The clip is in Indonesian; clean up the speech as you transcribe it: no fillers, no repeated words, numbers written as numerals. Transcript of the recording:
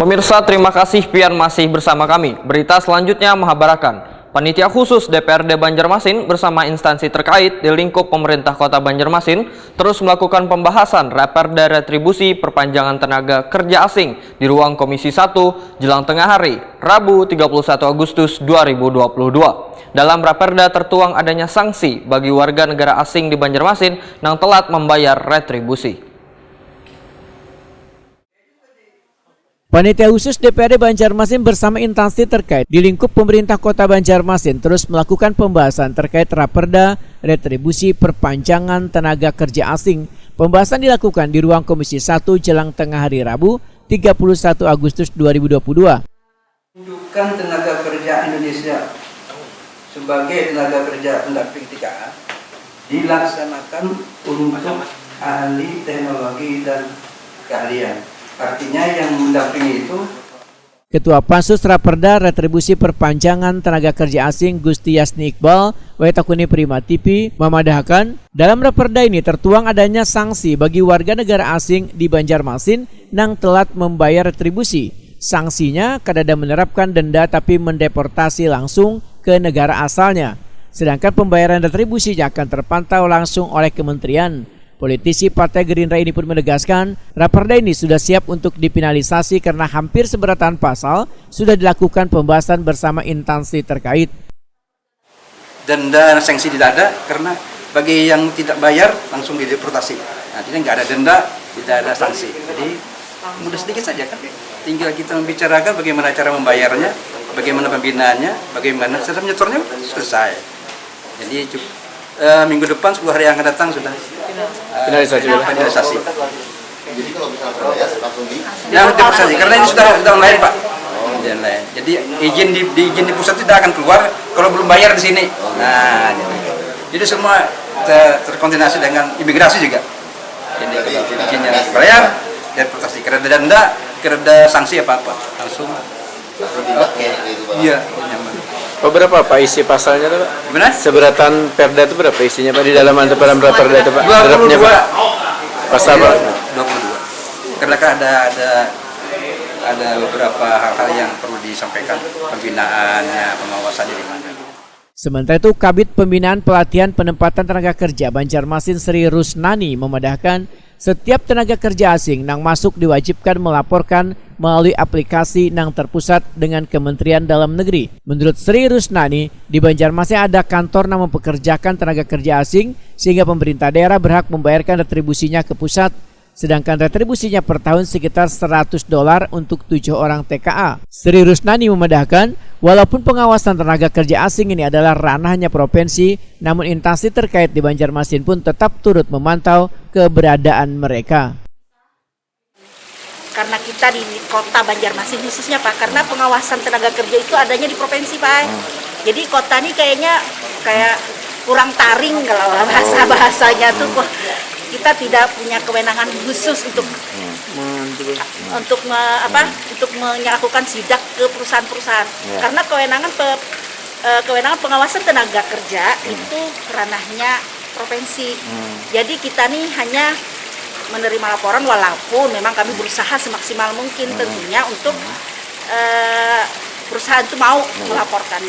Pemirsa, terima kasih pian masih bersama kami. Berita selanjutnya Mahabarakan. Panitia khusus DPRD Banjarmasin bersama instansi terkait di lingkup pemerintah Kota Banjarmasin terus melakukan pembahasan Raperda Retribusi Perpanjangan Tenaga Kerja Asing di ruang Komisi 1 jelang tengah hari, Rabu 31 Agustus 2022. Dalam Raperda tertuang adanya sanksi bagi warga negara asing di Banjarmasin yang telat membayar retribusi. Panitia khusus DPRD Banjarmasin bersama instansi terkait di lingkup pemerintah Kota Banjarmasin terus melakukan pembahasan terkait Raperda Retribusi Perpanjangan Tenaga Kerja Asing. Pembahasan dilakukan di ruang Komisi 1 jelang tengah hari Rabu 31 Agustus 2022. Menunjukkan tenaga kerja Indonesia sebagai tenaga kerja pendamping 3A dilaksanakan untuk ahli teknologi dan keahlian. Artinya yang mendampingi itu Ketua Pansus Raperda Retribusi Perpanjangan Tenaga Kerja Asing Gusti Yasni Iqbal Waitakuni Prima TV memadahkan dalam Raperda ini tertuang adanya sanksi bagi warga negara asing di Banjarmasin yang telat membayar retribusi. Sanksinya kadada menerapkan denda tapi mendeportasi langsung ke negara asalnya. Sedangkan pembayaran retribusinya akan terpantau langsung oleh kementerian. Politisi Partai Gerindra ini pun menegaskan, Raperda ini sudah siap untuk dipinalisasi karena hampir seberatan pasal sudah dilakukan pembahasan bersama instansi terkait. denda sanksi tidak ada karena bagi yang tidak bayar langsung dideportasi. Artinya nggak ada denda, tidak ada sanksi. Jadi mudah sedikit saja kan. Tinggal kita membicarakan bagaimana cara membayarnya, bagaimana pembinaannya, bagaimana setelah nyetornya selesai. Jadi minggu depan 10 hari yang akan datang sudah finalisasi. Jadi kalau misalnya bayar langsung deportasi karena ini sudah online, Pak. Online. Jadi izin di pusat tidak akan keluar kalau belum bayar di sini. Nah, jadi semua terkoordinasi dengan imigrasi juga. Jadi izinnya bayar, deportasi. Karena ada denda, ada sanksi apa-apa langsung. Oke. Iya, nyaman. Berapa Pak isi pasalnya Pak? Gimana? Seberatan perda itu berapa isinya Pak di dalam perda itu Pak? 22. Pasal Pak? 22. Karena kan ada beberapa hal-hal yang perlu disampaikan, pembinaannya, pengawasannya di mana. Sementara itu Kabid Pembinaan Pelatihan Penempatan Tenaga Kerja Banjarmasin Sri Rusnani memadahkan setiap tenaga kerja asing yang masuk diwajibkan melaporkan melalui aplikasi yang terpusat dengan Kementerian Dalam Negeri. Menurut Sri Rusnani, di Banjarmasin ada kantor yang mempekerjakan tenaga kerja asing sehingga pemerintah daerah berhak membayarkan retribusinya ke pusat. Sedangkan retribusinya per tahun sekitar $100 untuk 7 orang TKA. Sri Rusnani memadahkan, walaupun pengawasan tenaga kerja asing ini adalah ranahnya provinsi, namun instansi terkait di Banjarmasin pun tetap turut memantau keberadaan mereka. Karena kita di kota Banjarmasin khususnya Pak, karena pengawasan tenaga kerja itu adanya di provinsi Pak. Jadi kota ini kayak kurang taring kalau bahasanya tuh. Kita tidak punya kewenangan khusus untuk melakukan sidak ke perusahaan-perusahaan. Karena kewenangan pengawasan tenaga kerja itu ranahnya provinsi. Jadi kita nih hanya menerima laporan walaupun memang kami berusaha semaksimal mungkin tentunya untuk perusahaan itu mau melaporkan.